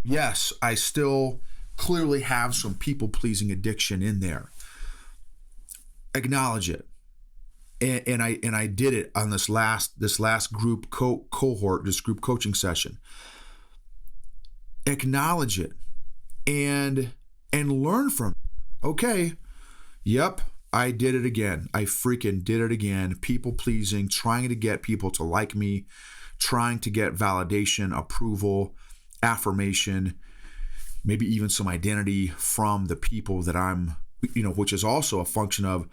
yes, I still clearly have some people-pleasing addiction in there. Acknowledge it. And I did it on this last group cohort, this group coaching session. Acknowledge it and learn from it. Okay, yep, I did it again. I freaking did it again. People pleasing, trying to get people to like me, trying to get validation, approval, affirmation, maybe even some identity from the people that I'm, which is also a function of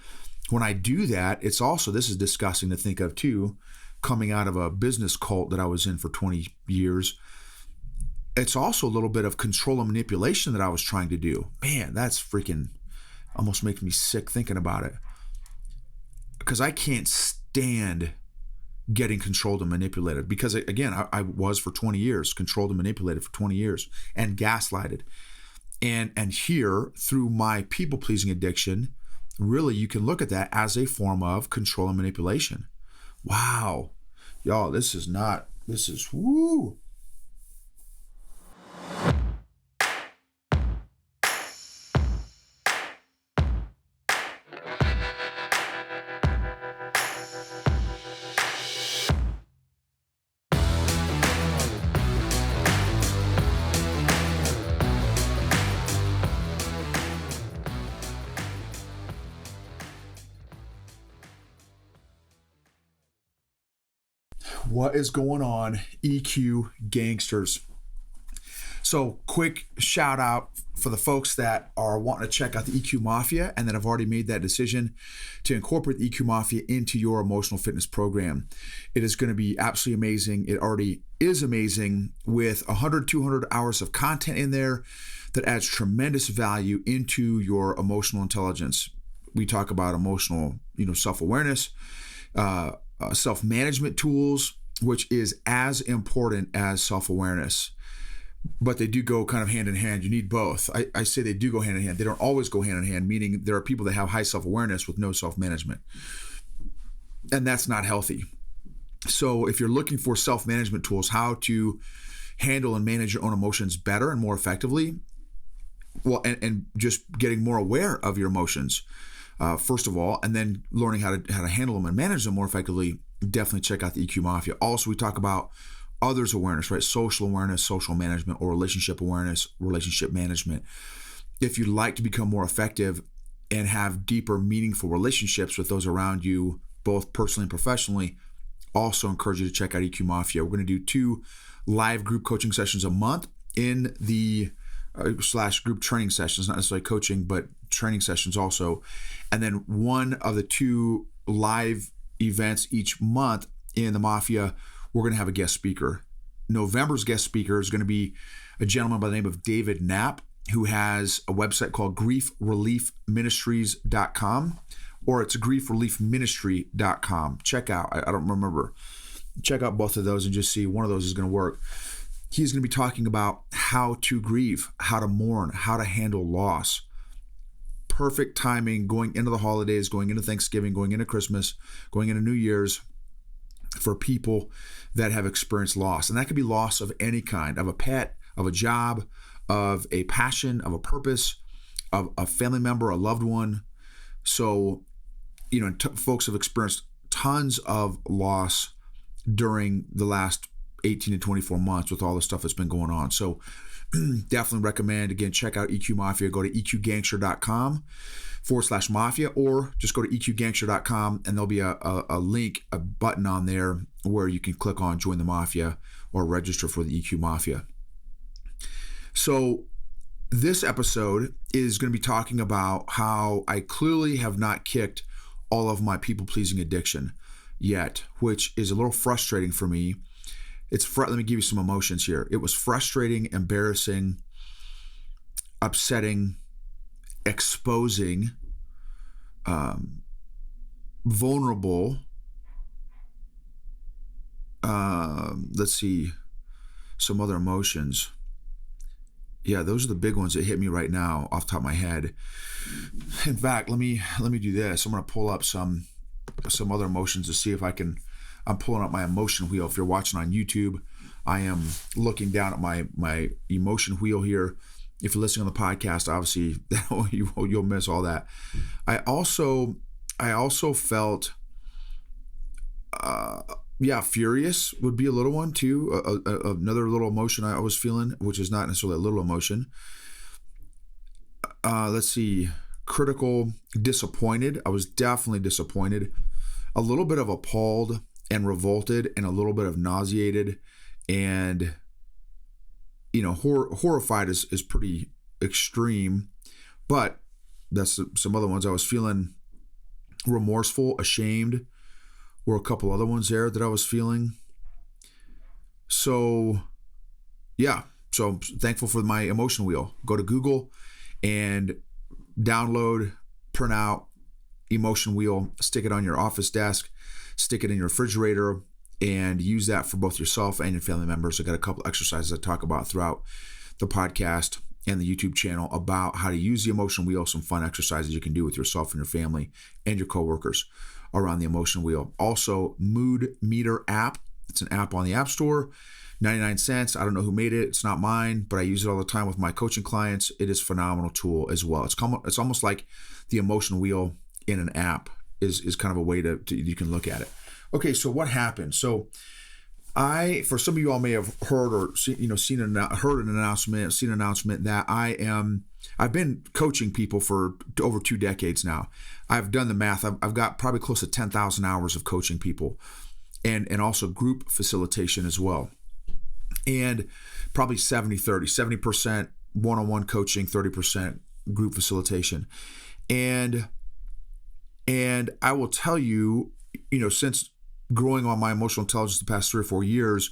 when I do that. It's also, this is disgusting to think of too, coming out of a business cult that I was in for 20 years. It's also a little bit of control and manipulation that I was trying to do. Man, that's freaking almost makes me sick thinking about it. Because I can't stand getting controlled and manipulated. Because again, I was for 20 years, controlled and manipulated for 20 years and gaslighted. And here, through my people-pleasing addiction, really you can look at that as a form of control and manipulation. Wow. Y'all, this is woo. What is going on, EQ gangsters? So quick shout out for the folks that are wanting to check out the EQ Mafia and that have already made that decision to incorporate the EQ Mafia into your emotional fitness program. It is going to be absolutely amazing. It already is amazing with 100, 200 hours of content in there that adds tremendous value into your emotional intelligence. We talk about emotional, self-awareness, self-management tools, which is as important as self-awareness, but they do go kind of hand in hand. You need both. I say they do go hand in hand. They don't always go hand in hand, meaning there are people that have high self-awareness with no self-management, and that's not healthy. So if you're looking for self-management tools, how to handle and manage your own emotions better and more effectively, well, and just getting more aware of your emotions, first of all, and then learning how to handle them and manage them more effectively, definitely check out the EQ Mafia. Also, we talk about others awareness, right? Social awareness, social management, or relationship awareness, relationship management. If you'd like to become more effective and have deeper, meaningful relationships with those around you, both personally and professionally, also encourage you to check out EQ Mafia. We're going to do 2 live group coaching sessions a month in the / group training sessions, not necessarily coaching, but training sessions also. And then one of the 2 live events each month in the Mafia, we're going to have a guest speaker. November's guest speaker is going to be a gentleman by the name of David Knapp, who has a website called griefreliefministries.com, or it's griefreliefministry.com. Check out, I don't remember. Check out both of those and just see one of those is going to work. He's going to be talking about how to grieve, how to mourn, how to handle loss. Perfect timing going into the holidays, going into Thanksgiving, going into Christmas, going into New Year's for people that have experienced loss. And that could be loss of any kind, of a pet, of a job, of a passion, of a purpose, of a family member, a loved one. So, folks have experienced tons of loss during the last 18 to 24 months with all the stuff that's been going on. So definitely recommend, again, check out EQ Mafia. Go to eqgangster.com/mafia, or just go to eqgangster.com and there'll be a link, a button on there where you can click on join the Mafia or register for the EQ Mafia. So this episode is going to be talking about how I clearly have not kicked all of my people-pleasing addiction yet, which is a little frustrating for me. Let me give you some emotions here. It was frustrating, embarrassing, upsetting, exposing, vulnerable. Let's see, some other emotions. Yeah, those are the big ones that hit me right now off the top of my head. In fact, let me do this. I'm going to pull up some other emotions to see if I can. I'm pulling up my emotion wheel. If you're watching on YouTube, I am looking down at my emotion wheel here. If you're listening on the podcast, obviously you'll miss all that. I also felt, furious would be a little one too. Another little emotion I was feeling, which is not necessarily a little emotion. Let's see, critical, disappointed. I was definitely disappointed. A little bit of appalled and revolted, and a little bit of nauseated, and horrified is pretty extreme, but that's some other ones. I was feeling remorseful, ashamed, were a couple other ones there that I was feeling. So thankful for my emotion wheel. Go to Google and download, print out emotion wheel, stick it on your office desk, stick it in your refrigerator, and use that for both yourself and your family members. I got a couple exercises I talk about throughout the podcast and the YouTube channel about how to use the emotion wheel, some fun exercises you can do with yourself and your family and your coworkers around the emotion wheel. Also, Mood Meter app. It's an app on the App Store, 99 cents. I don't know who made it. It's not mine, but I use it all the time with my coaching clients. It is a phenomenal tool as well. It's almost like the emotion wheel in an app is kind of a way to you can look at it. Okay, so what happened? So for some of you all may have heard or seen an announcement that I've been coaching people for over 2 decades now. I've done the math. I've got probably close to 10,000 hours of coaching people, and also group facilitation as well. And probably 70% one-on-one coaching, 30% group facilitation. And I will tell you, since growing on my emotional intelligence the past 3 or 4 years,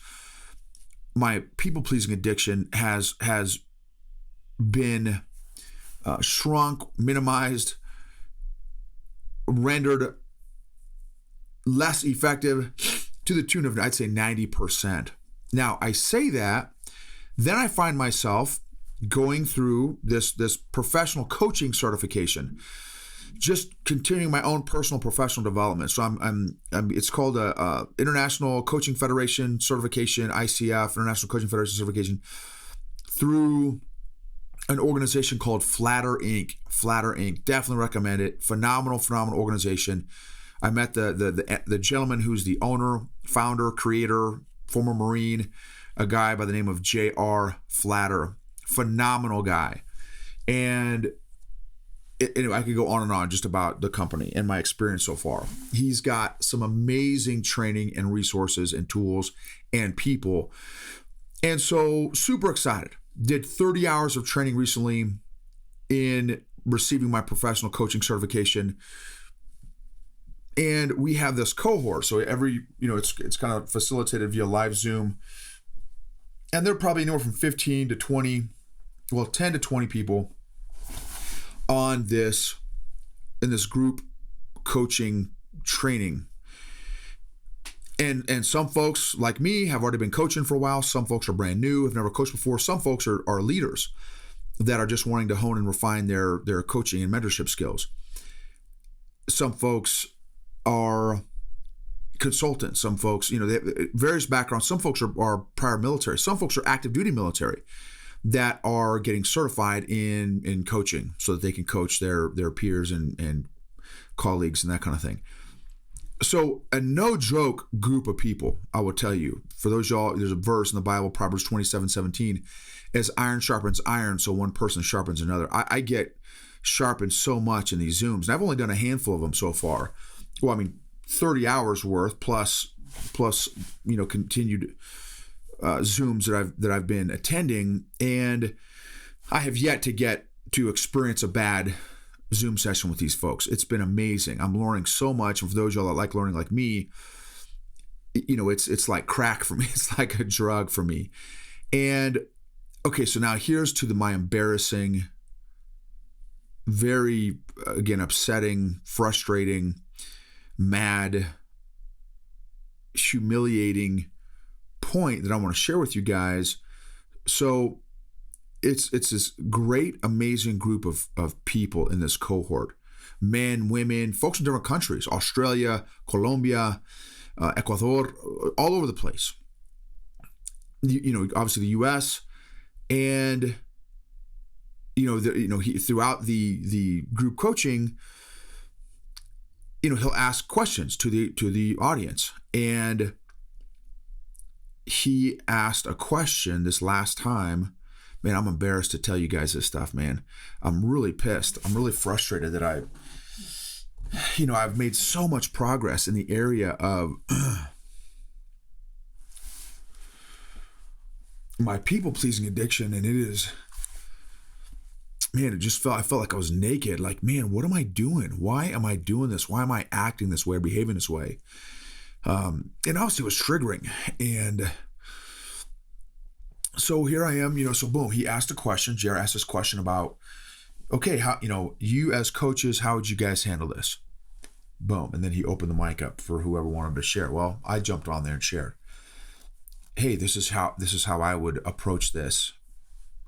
my people-pleasing addiction has been shrunk, minimized, rendered less effective to the tune of, I'd say, 90%. Now, I say that, then I find myself going through this professional coaching certification, just continuing my own personal professional development. So I'm it's called a International Coaching Federation certification, ICF, International Coaching Federation certification, through an organization called Flatter Inc. Flatter Inc. Definitely recommend it. Phenomenal organization. I met the gentleman who's the owner, founder, creator, former Marine, a guy by the name of J.R. Flatter. Phenomenal guy. And I could go on and on just about the company and my experience so far. He's got some amazing training and resources and tools and people. And so super excited. Did 30 hours of training recently in receiving my professional coaching certification. And we have this cohort. So it's kind of facilitated via live Zoom. And they're probably anywhere from 10 to 20 people in this group coaching training. And some folks like me have already been coaching for a while. Some folks are brand new, have never coached before. Some folks are leaders that are just wanting to hone and refine their coaching and mentorship skills. Some folks are consultants. Some folks, they have various backgrounds. Some folks are prior military. Some folks are active duty military that are getting certified in coaching so that they can coach their peers and colleagues and that kind of thing. So a no joke group of people, I will tell you. For those y'all, there's a verse in the Bible, Proverbs 27:17, as iron sharpens iron, so one person sharpens another. I get sharpened so much in these Zooms, and I've only done a handful of them so far. Well, 30 hours worth plus continued Zooms that I've been attending, and I have yet to get to experience a bad Zoom session with these folks. It's been amazing. I'm learning so much. And for those of y'all that like learning like me, it's like crack for me. It's like a drug for me. And okay, so now here's to my embarrassing, very, again, upsetting, frustrating, mad, humiliating point that I want to share with you guys. So it's this great, amazing group of people in this cohort, men, women, folks in different countries, Australia, Colombia, Ecuador, all over the place. obviously the U.S. and throughout the group coaching, he'll ask questions to the audience. And he asked a question this last time. Man, I'm embarrassed to tell you guys this stuff, man. I'm really pissed. I'm really frustrated that I've made so much progress in the area of my people-pleasing addiction, and it is, man, I felt like I was naked. Like, man, what am I doing? Why am I doing this? Why am I acting this way or behaving this way? And obviously it was triggering. And so here I am, so boom, he asked a question. Jared asked this question about, okay, how, you as coaches, how would you guys handle this? Boom. And then he opened the mic up for whoever wanted to share. Well, I jumped on there and shared. Hey, this is how I would approach this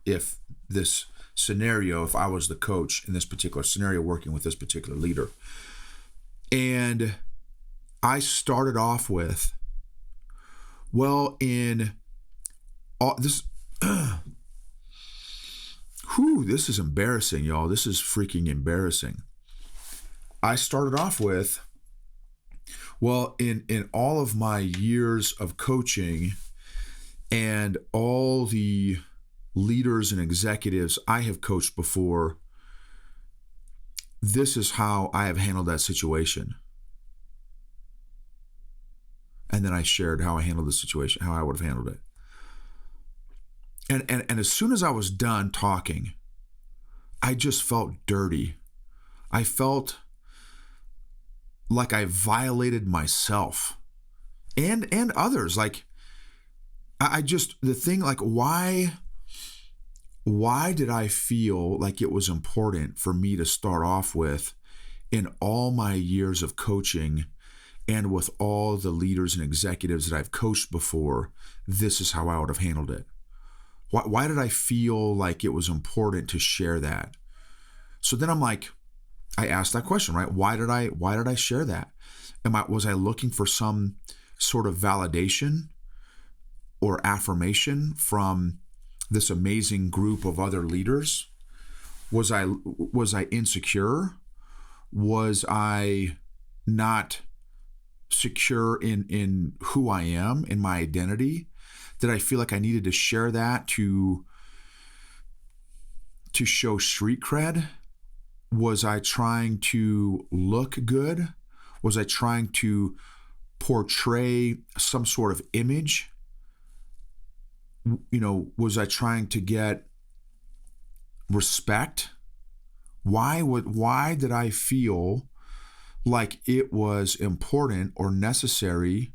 if this scenario, if I was the coach in this particular scenario working with this particular leader. And I started off with, well, in all this, this is embarrassing, y'all. This is freaking embarrassing. I started off with, well, in all of my years of coaching and all the leaders and executives I have coached before, this is how I have handled that situation. And then I shared how I handled the situation, how I would have handled it. And as soon as I was done talking, I just felt dirty. I felt like I violated myself and others. Like, I just, the thing, like, why did I feel like it was important for me to start off with, in all my years of coaching and with all the leaders and executives that I've coached before, this is how I would have handled it? Why did I feel like it was important to share that? So then I'm like, I asked that question, right? Why did I share that? Was I looking for some sort of validation or affirmation from this amazing group of other leaders? Was I insecure? Was I not secure in who I am, in my identity? Did I feel like I needed to share that to show street cred? Was I trying to look good? Was I trying to portray some sort of image? Was I trying to get respect? Why did I feel like it was important or necessary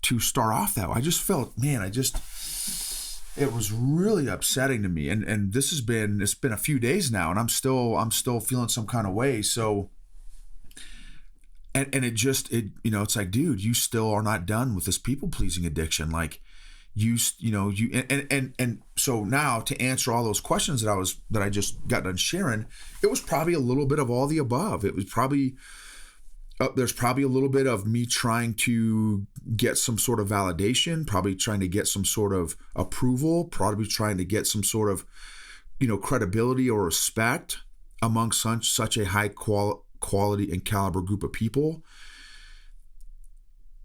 to start off that way? I just felt, man, it was really upsetting to me. And it's been a few days now, and I'm still feeling some kind of way. So, and it's like, dude, you still are not done with this people pleasing addiction. Like, and so now, to answer all those questions that I just got done sharing, it was probably a little bit of all the above. It was probably, there's probably a little bit of me trying to get some sort of validation, probably trying to get some sort of approval, probably trying to get some sort of, credibility or respect among such a high quality and caliber group of people.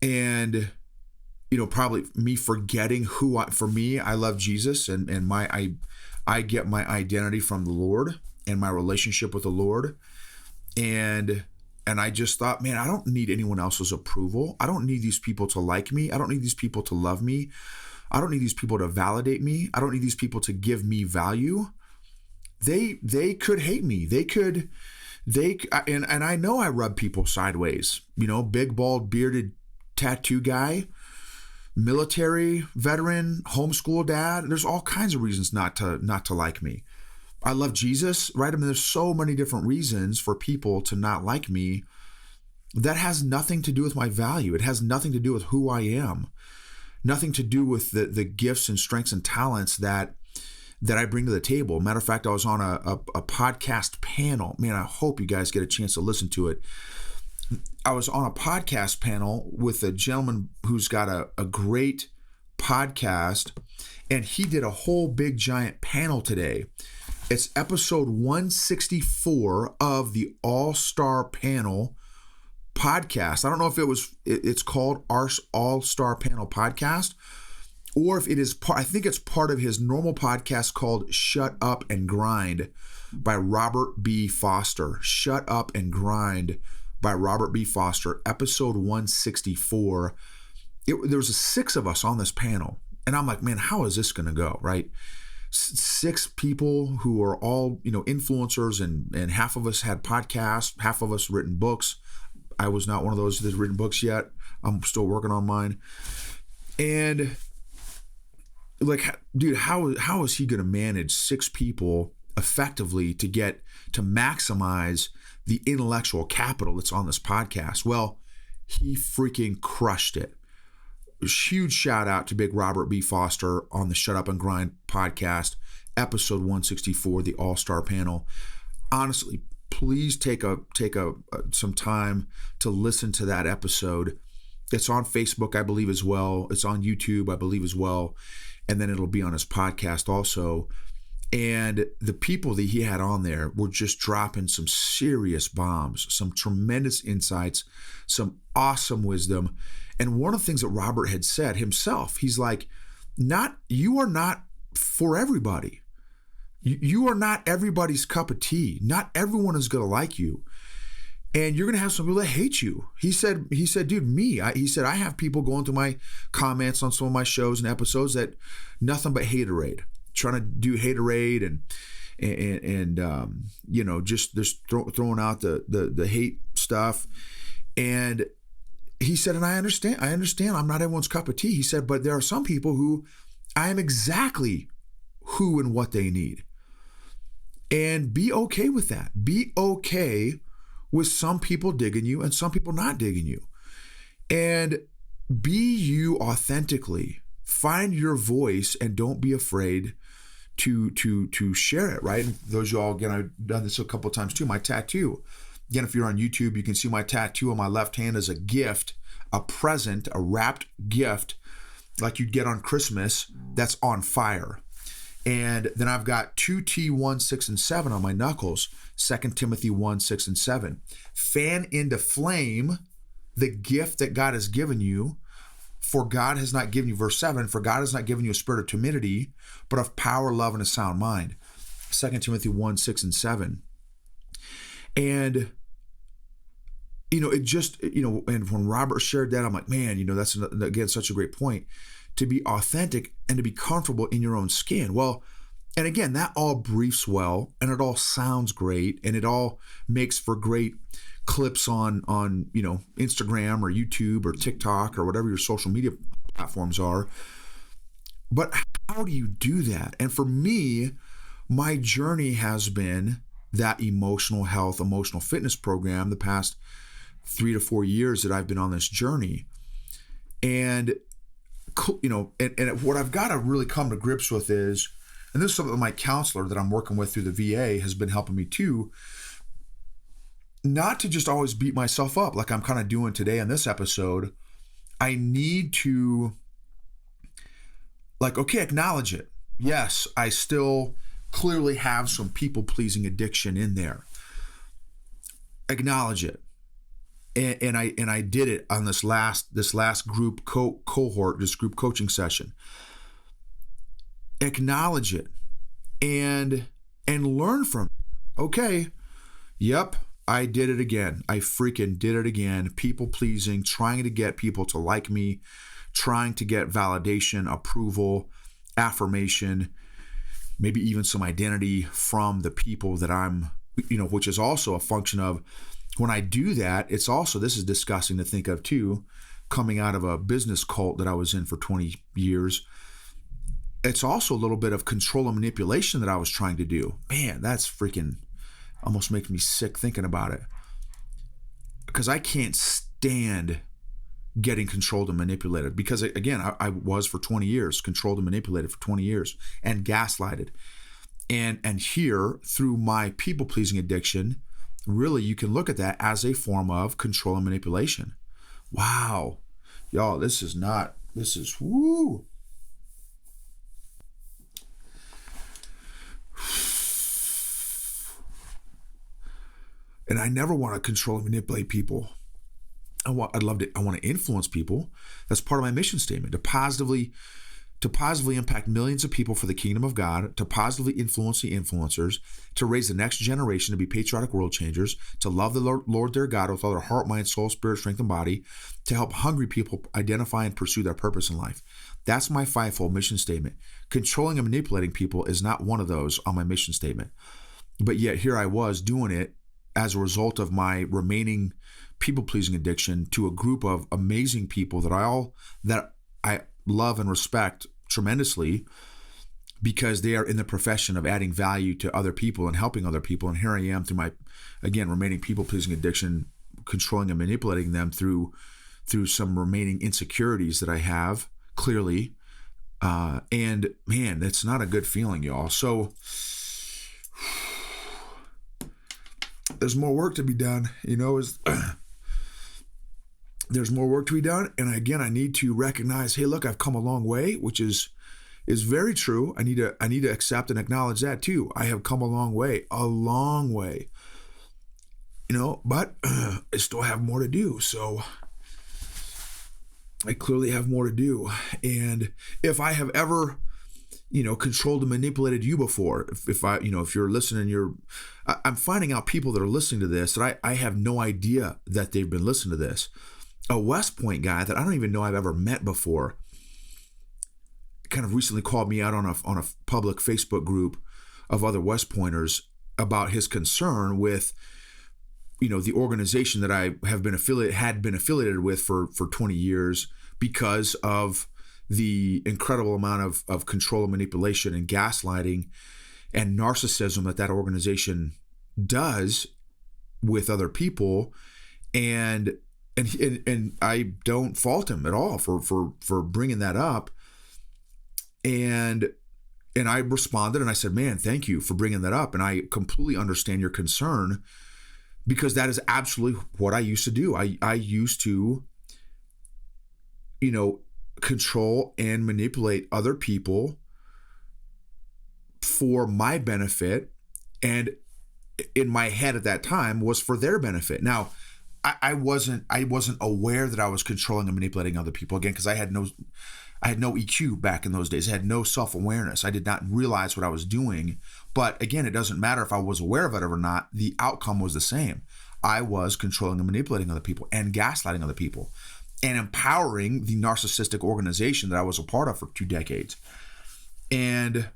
And, probably me forgetting I love Jesus, and I get my identity from the Lord and my relationship with the Lord. And I just thought, man, I don't need anyone else's approval. I don't need these people to like me. I don't need these people to love me. I don't need these people to validate me. I don't need these people to give me value. They could hate me. And I know I rub people sideways, big, bald, bearded, tattoo guy, military veteran, homeschool dad. There's all kinds of reasons not to like me. I love Jesus, right? I mean, there's so many different reasons for people to not like me. That has nothing to do with my value. It has nothing to do with who I am. Nothing to do with the gifts and strengths and talents that I bring to the table. Matter of fact, I was on a podcast panel. Man, I hope you guys get a chance to listen to it. I was on a podcast panel with a gentleman who's got a great podcast, and he did a whole big giant panel today. It's episode 164 of the All-Star Panel podcast. I don't know if it's called our All-Star Panel podcast, or if it is I think it's part of his normal podcast called Shut Up and Grind by Robert B. Foster. Shut Up and Grind by Robert B. Foster, episode 164. There was 6 of us on this panel, and I'm like, man, how is this going to go, right? 6 people who are all, influencers, and half of us had podcasts, half of us written books. I was not one of those that's written books yet. I'm still working on mine. And like, dude, how is he going to manage 6 people effectively to maximize the intellectual capital that's on this podcast? Well, he freaking crushed it. Huge shout out to big Robert B. Foster on the Shut Up and Grind podcast, episode 164, the All-Star Panel. Honestly, please take some time to listen to that episode. It's on Facebook, I believe, as well. It's on YouTube, I believe, as well. And then it'll be on his podcast also. And the people that he had on there were just dropping some serious bombs, some tremendous insights, some awesome wisdom. And one of the things that Robert had said himself, he's like, you are not for everybody. You are not everybody's cup of tea. Not everyone is going to like you. And you're going to have some people that hate you. He said, dude, he said, I have people going through my comments on some of my shows and episodes that nothing but haterade, trying to do haterade and just throwing out the hate stuff. And he said, and I understand I'm not everyone's cup of tea. He said, but there are some people who I am exactly who and what they need. And be okay with that. Be okay with some people digging you and some people not digging you. And be you authentically. Find your voice and don't be afraid to share it, right? And those of y'all, again, I've done this a couple of times too. My tattoo. Again, if you're on YouTube, you can see my tattoo on my left hand as a gift, a present, a wrapped gift like you'd get on Christmas that's on fire. And then I've got 2T1, 6, and 7 on my knuckles, 2 Timothy 1, 6, and 7. Fan into flame the gift that God has given you, for God has not given you, verse 7, for God has not given you a spirit of timidity, but of power, love, and a sound mind. 2 Timothy 1, 6, and 7. And it just, and when Robert shared that, I'm like, man, that's, again, such a great point, to be authentic and to be comfortable in your own skin. Well, and again, that all briefs well, and it all sounds great, and it all makes for great clips on Instagram or YouTube or TikTok or whatever your social media platforms are. But how do you do that? And for me, my journey has been that emotional health, emotional fitness program the past 3 to 4 years that I've been on this journey. And and what I've got to really come to grips with is, and this is something my counselor that I'm working with through the VA has been helping me too, not to just always beat myself up like I'm kind of doing today in this episode. I need to acknowledge it. Yes, I still clearly have some people-pleasing addiction in there. Acknowledge it. And I did it on this last group cohort, this group coaching session. Acknowledge it and learn from it. Okay, yep, I did it again. I freaking did it again. People pleasing, trying to get people to like me, trying to get validation, approval, affirmation, maybe even some identity from the people that I'm, which is also a function of, when I do that, it's also, this is disgusting to think of too, coming out of a business cult that I was in for 20 years. It's also a little bit of control and manipulation that I was trying to do. Man, that's freaking almost makes me sick thinking about it. Because I can't stand getting controlled and manipulated. Because again, I was for 20 years, controlled and manipulated for 20 years and gaslighted. And here, through my people-pleasing addiction, really, you can look at that as a form of control and manipulation. Wow. Y'all, this is woo. And I never want to control and manipulate people. I want to influence people. That's part of my mission statement, to positively impact millions of people for the kingdom of God, to positively influence the influencers, to raise the next generation to be patriotic world changers, to love the Lord their God with all their heart, mind, soul, spirit, strength, and body, to help hungry people identify and pursue their purpose in life. That's my fivefold mission statement. Controlling and manipulating people is not one of those on my mission statement. But yet here I was doing it as a result of my remaining people-pleasing addiction to a group of amazing people that I love and respect tremendously, because they are in the profession of adding value to other people and helping other people. And here I am through my, again, remaining people-pleasing addiction, controlling and manipulating them through some remaining insecurities that I have, clearly. And man, that's not a good feeling, y'all. So there's more work to be done, there's more work to be done. And again, I need to recognize, hey, look, I've come a long way, which is very true. I need to accept and acknowledge that too. I have come a long way, but I still have more to do. So I clearly have more to do. And if I have ever, controlled and manipulated you before, if you're listening, I'm finding out people that are listening to this that I have no idea that they've been listening to this. A West Point guy that I don't even know I've ever met before kind of recently called me out on a public Facebook group of other West Pointers about his concern with, the organization that I had been affiliated with for 20 years, because of the incredible amount of control and manipulation and gaslighting and narcissism that organization does with other people. And I don't fault him at all for bringing that up. And I responded and I said, man, thank you for bringing that up. And I completely understand your concern, because that is absolutely what I used to do. I used to, control and manipulate other people for my benefit. And in my head at that time was for their benefit. Now, I wasn't aware that I was controlling and manipulating other people, again, because I had no EQ back in those days. I had no self-awareness. I did not realize what I was doing. But again, it doesn't matter if I was aware of it or not. The outcome was the same. I was controlling and manipulating other people and gaslighting other people and empowering the narcissistic organization that I was a part of for 2 decades. And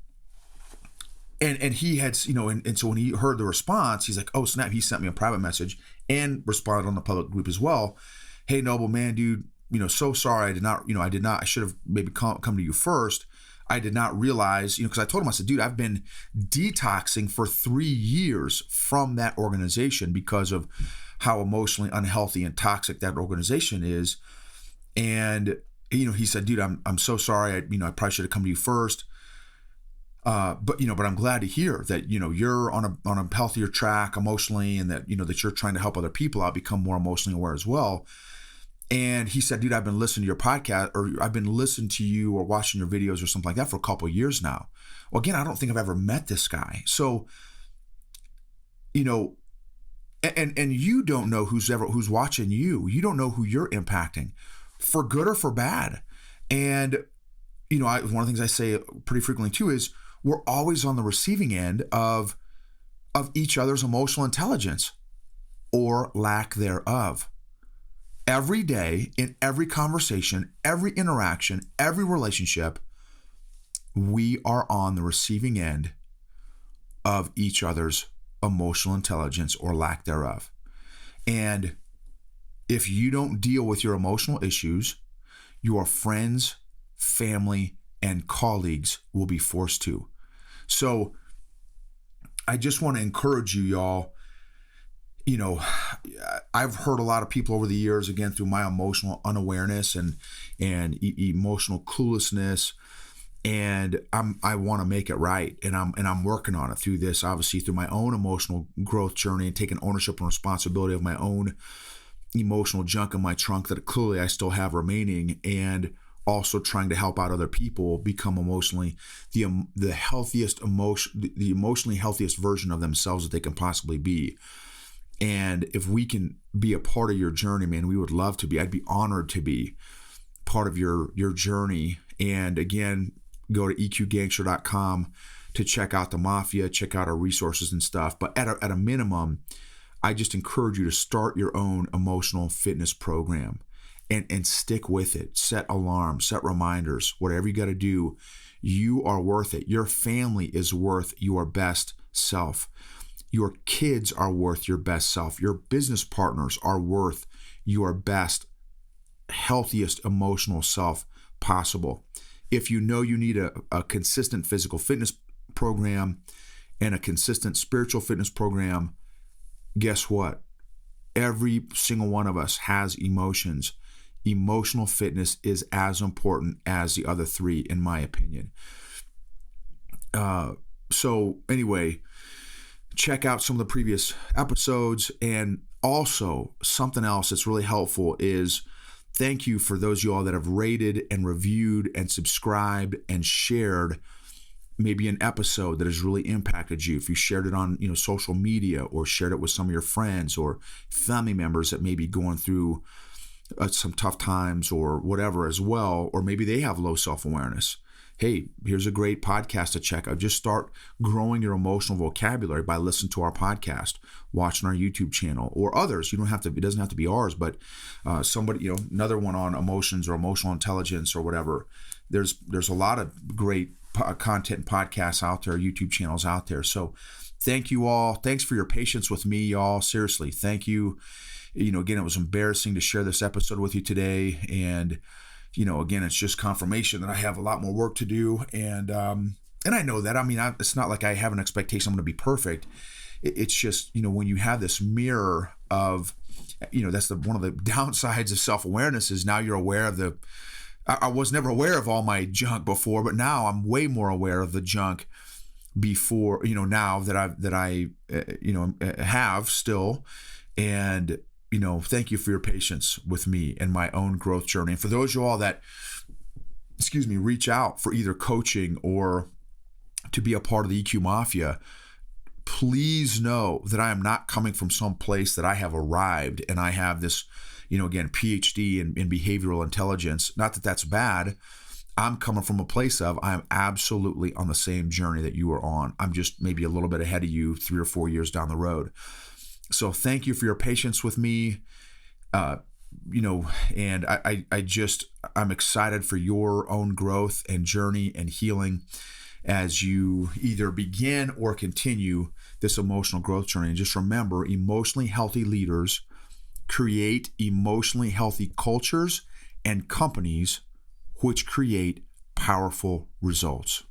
he had, and so when he heard the response, he's like, oh snap, he sent me a private message and responded on the public group as well. Hey, Noble, man, dude, so sorry. I should have maybe come to you first. I did not realize, because I told him, I said, dude, I've been detoxing for 3 years from that organization because of how emotionally unhealthy and toxic that organization is. And, he said, dude, I'm so sorry. I probably should have come to you first. But I'm glad to hear that, you're on a healthier track emotionally, and that, that you're trying to help other people out become more emotionally aware as well. And he said, dude, I've been listening to your podcast, or I've been listening to you or watching your videos or something like that for a couple of years now. Well, again, I don't think I've ever met this guy. So, and you don't know who's watching you. You don't know who you're impacting, for good or for bad. And, one of the things I say pretty frequently too is we're always on the receiving end of each other's emotional intelligence or lack thereof. Every day, in every conversation, every interaction, every relationship, we are on the receiving end of each other's emotional intelligence or lack thereof. And if you don't deal with your emotional issues, your friends, family, and colleagues will be forced to. So I just want to encourage you, y'all. I've heard a lot of people over the years, again, through my emotional unawareness and emotional cluelessness, and I want to make it right, and I'm working on it through this, obviously through my own emotional growth journey and taking ownership and responsibility of my own emotional junk in my trunk that clearly I still have remaining, and also trying to help out other people become emotionally the emotionally healthiest version of themselves that they can possibly be. And if we can be a part of your journey, man, we would love to be. I'd be honored to be part of your journey. And again, go to eqgangster.com to check out the Mafia, check out our resources and stuff. But at a minimum, I just encourage you to start your own emotional fitness program and stick with it. Set alarms, set reminders, whatever you got to do. You are worth it. Your family is worth your best self. Your kids are worth your best self. Your business partners are worth your best, healthiest emotional self possible. If you know you need a consistent physical fitness program and a consistent spiritual fitness program, guess what? Every single one of us has emotions. Emotional fitness is as important as the other three, in my opinion. So anyway, check out some of the previous episodes. And also something else that's really helpful is thank you for those of you all that have rated and reviewed and subscribed and shared maybe an episode that has really impacted you. If you shared it on social media or shared it with some of your friends or family members that may be going through some tough times or whatever as well, or maybe they have low self-awareness. Hey, here's a great podcast to check out. Just start growing your emotional vocabulary by listening to our podcast, watching our YouTube channel, or others. You don't have to. It doesn't have to be ours, but somebody, another one on emotions or emotional intelligence or whatever. There's a lot of great content and podcasts out there, YouTube channels out there. So thank you all. Thanks for your patience with me, y'all. Seriously, thank you. Again, it was embarrassing to share this episode with you today, and again, it's just confirmation that I have a lot more work to do. And I know that. I mean, it's not like I have an expectation I'm going to be perfect. It's just, when you have this mirror of, that's one of the downsides of self-awareness is now you're aware of I was never aware of all my junk before, but now I'm way more aware of the junk before, now that I have still. And thank you for your patience with me and my own growth journey. And for those of you all that, reach out for either coaching or to be a part of the EQ Mafia, please know that I am not coming from some place that I have arrived and I have this, again, PhD in behavioral intelligence. Not that that's bad. I'm coming from a place of I'm absolutely on the same journey that you are on. I'm just maybe a little bit ahead of you 3 or 4 years down the road. So thank you for your patience with me, and I'm excited for your own growth and journey and healing as you either begin or continue this emotional growth journey. And just remember, emotionally healthy leaders create emotionally healthy cultures and companies which create powerful results.